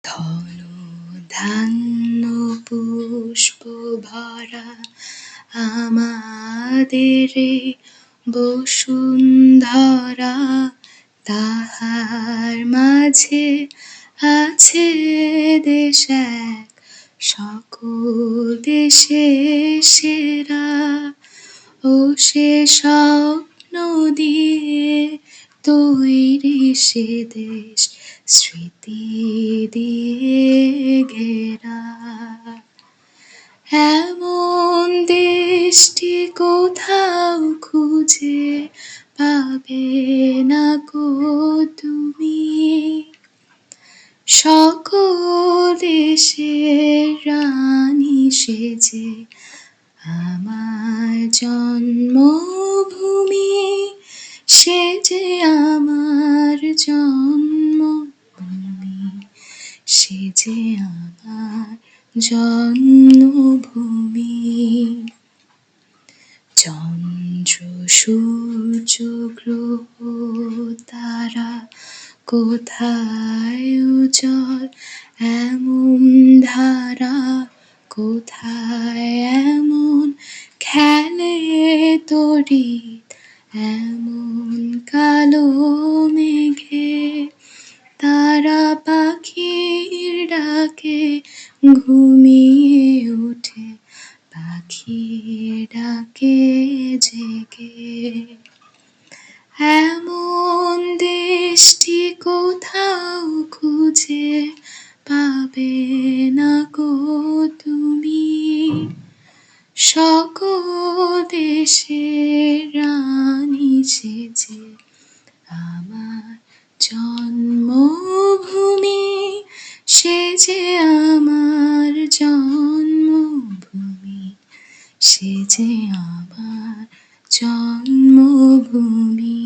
ধন ধান্য পুষ্প ভরা আমাদের বসুন্ধরা, তাহার মাঝে আছে দেশ এক, সকল দেশে সেরা। ও সে স্বপ্ন দিয়ে তৈরি সে দেশ, স্মৃতি দিয়ে ঘেরা। এমন দেশটি কোথাও খুঁজে পাবে না কো তুমি, সকল দেশের রানী সেজে আমার জন্মভূমি, সে যে আমার জন্মভূমি, সে যে আমার জন্মভূমি। চন্দ্র সূর্য গ্রহ তারা কোথায় উজ্জ্বল এমন ধারা, কোথায় এমন খেলে তড়িৎ এমন কালো মেঘে। তারা পাখির ডাকে ঘুমিয়ে ওঠে, পাখির ডাকে জেগে। এমন দেশটি কোথাও খুঁজে পাবে না গো তুমি, সকল দেশের রানী সেজে আমার জন্মভূমি, সে যে আমার জন্মভূমি, সে যে আমার জন্মভূমি।